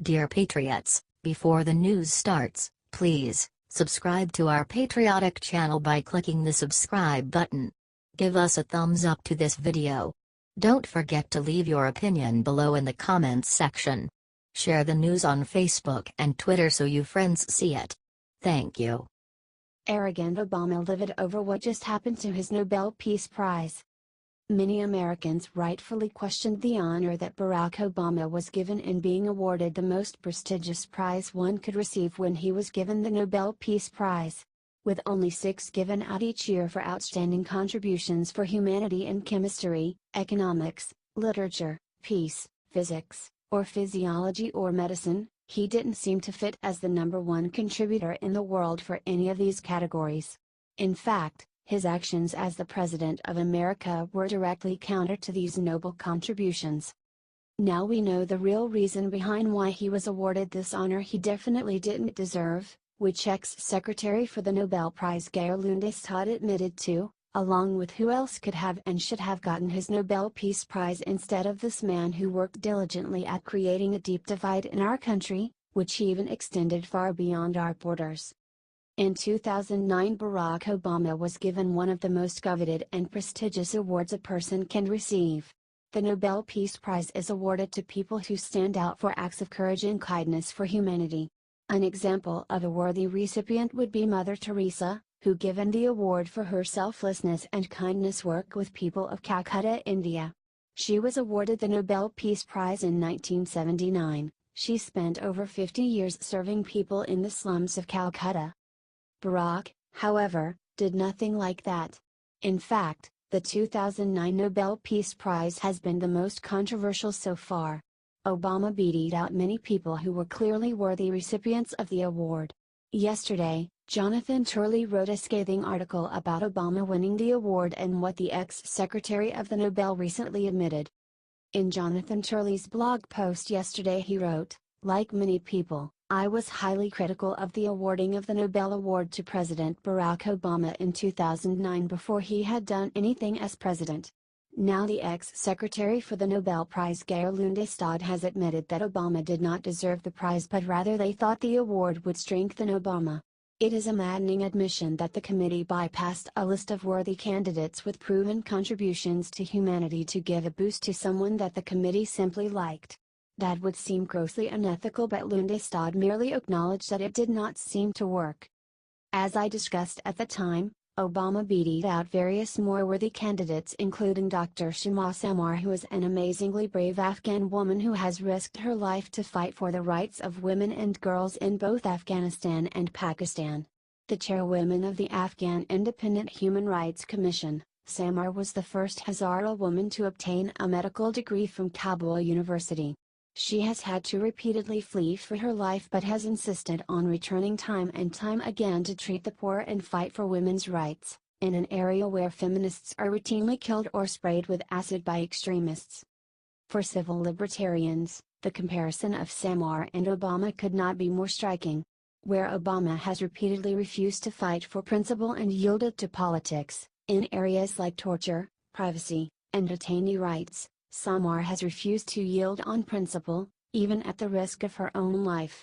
Dear Patriots, before the news starts, please subscribe to our patriotic channel by clicking the subscribe button. Give us a thumbs up to this video. Don't forget to leave your opinion below in the comments section. Share the news on Facebook and Twitter so you friends see it. Thank you. Arrogant Obama livid over what just happened to his Nobel Peace Prize. Many Americans rightfully questioned the honor that Barack Obama was given in being awarded the most prestigious prize one could receive when he was given the Nobel Peace Prize. With only 6 given out each year for outstanding contributions for humanity in chemistry, economics, literature, peace, physics, or physiology or medicine, he didn't seem to fit as the #1 contributor in the world for any of these categories. In fact, his actions as the President of America were directly counter to these noble contributions. Now we know the real reason behind why he was awarded this honor he definitely didn't deserve, which ex-secretary for the Nobel Prize Geir Lundestad admitted to, along with who else could have and should have gotten his Nobel Peace Prize instead of this man who worked diligently at creating a deep divide in our country, which even extended far beyond our borders. In 2009, Barack Obama was given one of the most coveted and prestigious awards a person can receive. The Nobel Peace Prize is awarded to people who stand out for acts of courage and kindness for humanity. An example of a worthy recipient would be Mother Teresa, who given the award for her selflessness and kindness work with people of Calcutta, India. She was awarded the Nobel Peace Prize in 1979. She spent over 50 years serving people in the slums of Calcutta. Barack, however, did nothing like that. In fact, the 2009 Nobel Peace Prize has been the most controversial so far. Obama beat out many people who were clearly worthy recipients of the award. Yesterday, Jonathan Turley wrote a scathing article about Obama winning the award and what the ex-secretary of the Nobel recently admitted. In Jonathan Turley's blog post yesterday he wrote, "Like many people, I was highly critical of the awarding of the Nobel Award to President Barack Obama in 2009 before he had done anything as president. Now the ex-secretary for the Nobel Prize Geir Lundestad has admitted that Obama did not deserve the prize but rather they thought the award would strengthen Obama. It is a maddening admission that the committee bypassed a list of worthy candidates with proven contributions to humanity to give a boost to someone that the committee simply liked. That would seem grossly unethical, but Lundestad merely acknowledged that it did not seem to work. As I discussed at the time, Obama beat out various more worthy candidates including Dr. Shima Samar, who is an amazingly brave Afghan woman who has risked her life to fight for the rights of women and girls in both Afghanistan and Pakistan. The chairwoman of the Afghan Independent Human Rights Commission, Samar was the first Hazara woman to obtain a medical degree from Kabul University. She has had to repeatedly flee for her life but has insisted on returning time and time again to treat the poor and fight for women's rights, in an area where feminists are routinely killed or sprayed with acid by extremists. For civil libertarians, the comparison of Samar and Obama could not be more striking. Where Obama has repeatedly refused to fight for principle and yielded to politics, in areas like torture, privacy, and detainee rights, Samar has refused to yield on principle, even at the risk of her own life.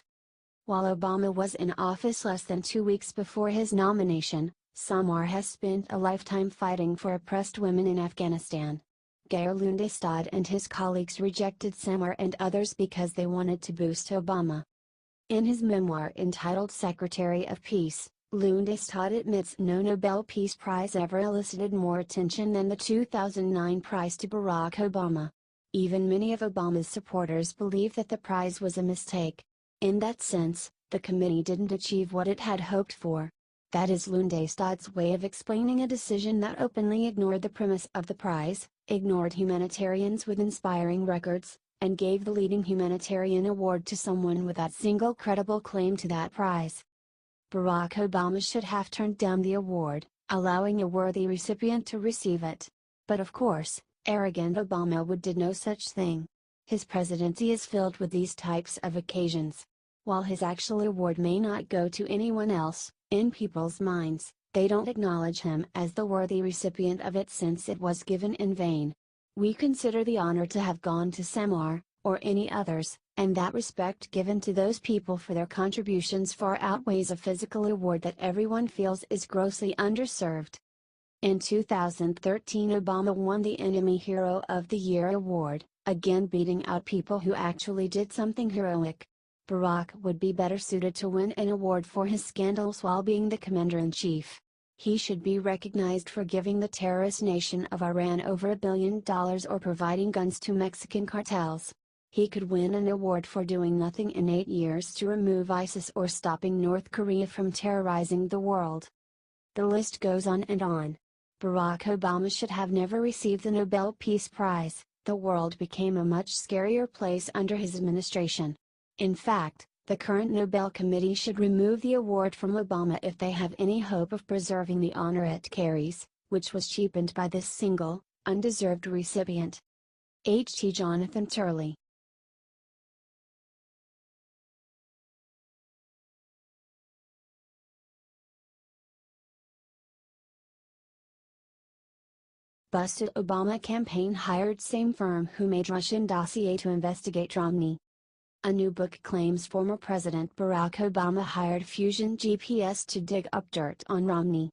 While Obama was in office less than 2 weeks before his nomination, Samar has spent a lifetime fighting for oppressed women in Afghanistan. Geir Lundestad and his colleagues rejected Samar and others because they wanted to boost Obama. In his memoir entitled Secretary of Peace, Lundestad admits no Nobel Peace Prize ever elicited more attention than the 2009 prize to Barack Obama. Even many of Obama's supporters believe that the prize was a mistake. In that sense, the committee didn't achieve what it had hoped for. That is Lundestad's way of explaining a decision that openly ignored the premise of the prize, ignored humanitarians with inspiring records, and gave the leading humanitarian award to someone without single credible claim to that prize. Barack Obama should have turned down the award, allowing a worthy recipient to receive it. But of course, arrogant Obama did no such thing. His presidency is filled with these types of occasions. While his actual award may not go to anyone else, in people's minds, they don't acknowledge him as the worthy recipient of it since it was given in vain. We consider the honor to have gone to Samar, or any others, and that respect given to those people for their contributions far outweighs a physical award that everyone feels is grossly underserved. In 2013, Obama won the Enemy Hero of the Year award, again beating out people who actually did something heroic. Barack would be better suited to win an award for his scandals while being the commander-in-chief. He should be recognized for giving the terrorist nation of Iran over $1 billion or providing guns to Mexican cartels. He could win an award for doing nothing in 8 years to remove ISIS or stopping North Korea from terrorizing the world. The list goes on and on. Barack Obama should have never received the Nobel Peace Prize. The world became a much scarier place under his administration. In fact, the current Nobel Committee should remove the award from Obama if they have any hope of preserving the honor it carries, which was cheapened by this single, undeserved recipient. H.T. Jonathan Turley. Busted Obama campaign hired same firm who made Russian dossier to investigate Romney. A new book claims former President Barack Obama hired Fusion GPS to dig up dirt on Romney.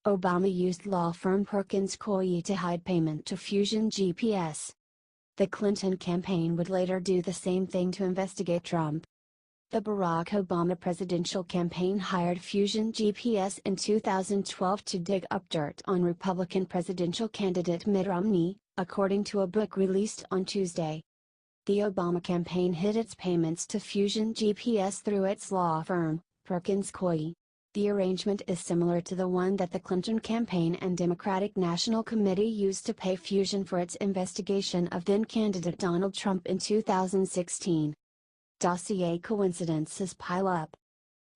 Obama used law firm Perkins Coie to hide payment to Fusion GPS. The Clinton campaign would later do the same thing to investigate Trump. The Barack Obama presidential campaign hired Fusion GPS in 2012 to dig up dirt on Republican presidential candidate Mitt Romney, according to a book released on Tuesday. The Obama campaign hid its payments to Fusion GPS through its law firm, Perkins Coie. The arrangement is similar to the one that the Clinton campaign and Democratic National Committee used to pay Fusion for its investigation of then-candidate Donald Trump in 2016. Dossier coincidences pile up.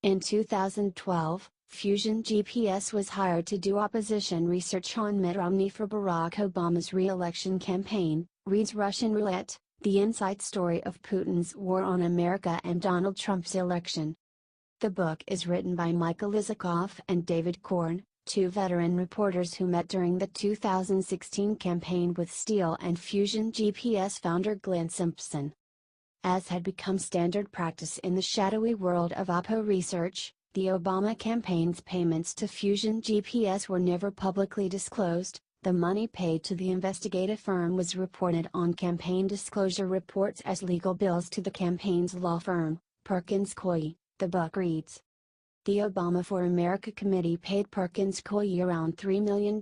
In 2012, Fusion GPS was hired to do opposition research on Mitt Romney for Barack Obama's re-election campaign, reads Russian Roulette, the inside story of Putin's war on America and Donald Trump's election. The book is written by Michael Isikoff and David Korn, two veteran reporters who met during the 2016 campaign with Steele and Fusion GPS founder Glenn Simpson. As had become standard practice in the shadowy world of Oppo research, the Obama campaign's payments to Fusion GPS were never publicly disclosed. The money paid to the investigative firm was reported on campaign disclosure reports as legal bills to the campaign's law firm, Perkins Coie, the book reads. The Obama for America Committee paid Perkins Coie around $3 million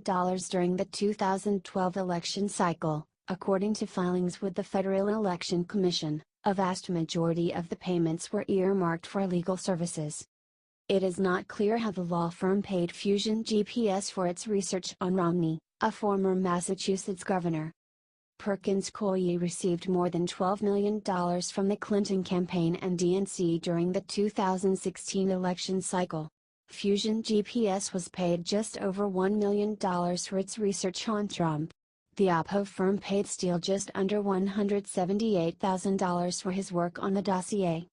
during the 2012 election cycle, according to filings with the Federal Election Commission. A vast majority of the payments were earmarked for legal services. It is not clear how the law firm paid Fusion GPS for its research on Romney, a former Massachusetts governor. Perkins Coie received more than $12 million from the Clinton campaign and DNC during the 2016 election cycle. Fusion GPS was paid just over $1 million for its research on Trump. The Oppo firm paid Steele just under $178,000 for his work on the dossier.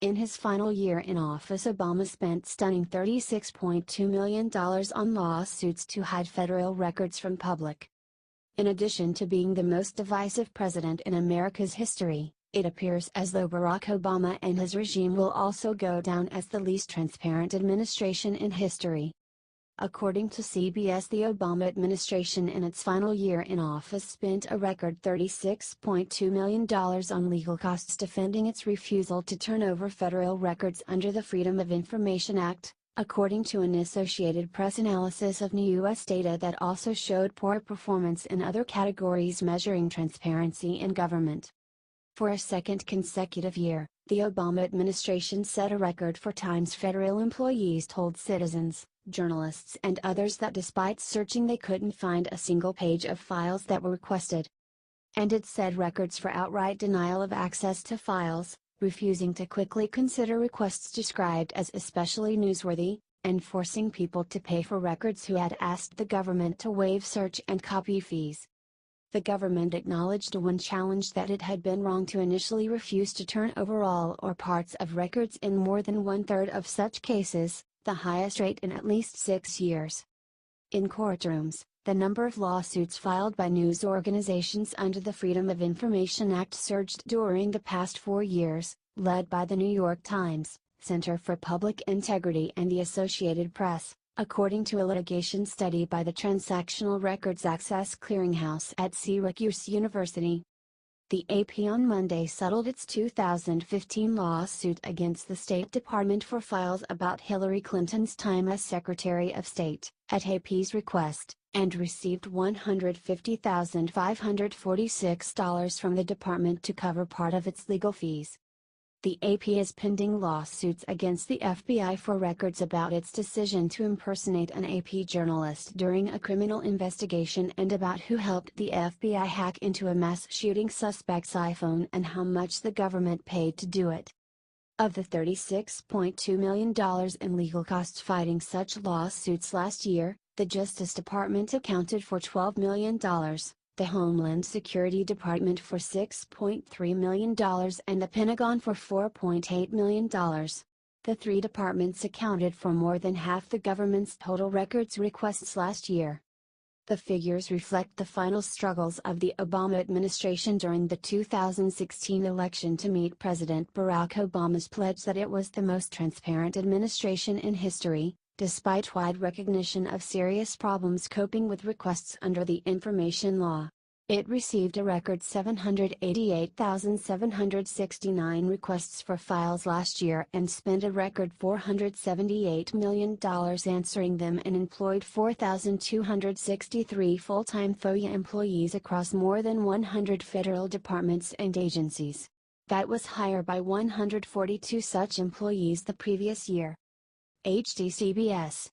In his final year in office, Obama spent stunning $36.2 million on lawsuits to hide federal records from public. In addition to being the most divisive president in America's history, it appears as though Barack Obama and his regime will also go down as the least transparent administration in history. According to CBS, the Obama administration in its final year in office spent a record $36.2 million on legal costs defending its refusal to turn over federal records under the Freedom of Information Act, according to an Associated Press analysis of new U.S. data that also showed poor performance in other categories measuring transparency in government. For a second consecutive year, the Obama administration set a record for times federal employees told citizens, journalists and others that despite searching they couldn't find a single page of files that were requested. And it set records for outright denial of access to files, refusing to quickly consider requests described as especially newsworthy, and forcing people to pay for records who had asked the government to waive search and copy fees. The government acknowledged when challenged that it had been wrong to initially refuse to turn over all or parts of records in more than one-third of such cases, the highest rate in at least 6 years. In courtrooms, the number of lawsuits filed by news organizations under the Freedom of Information Act surged during the past 4 years, led by the New York Times, Center for Public Integrity and the Associated Press, according to a litigation study by the Transactional Records Access Clearinghouse at Syracuse University. The AP on Monday settled its 2015 lawsuit against the State Department for files about Hillary Clinton's time as Secretary of State, at AP's request, and received $150,546 from the department to cover part of its legal fees. The AP is pending lawsuits against the FBI for records about its decision to impersonate an AP journalist during a criminal investigation and about who helped the FBI hack into a mass shooting suspect's iPhone and how much the government paid to do it. Of the $36.2 million in legal costs fighting such lawsuits last year, the Justice Department accounted for $12 million. The Homeland Security Department for $6.3 million and the Pentagon for $4.8 million. The three departments accounted for more than half the government's total records requests last year. The figures reflect the final struggles of the Obama administration during the 2016 election to meet President Barack Obama's pledge that it was the most transparent administration in history, despite wide recognition of serious problems coping with requests under the information law. It received a record 788,769 requests for files last year and spent a record $478 million answering them and employed 4,263 full-time FOIA employees across more than 100 federal departments and agencies. That was higher by 142 such employees the previous year. HD CBS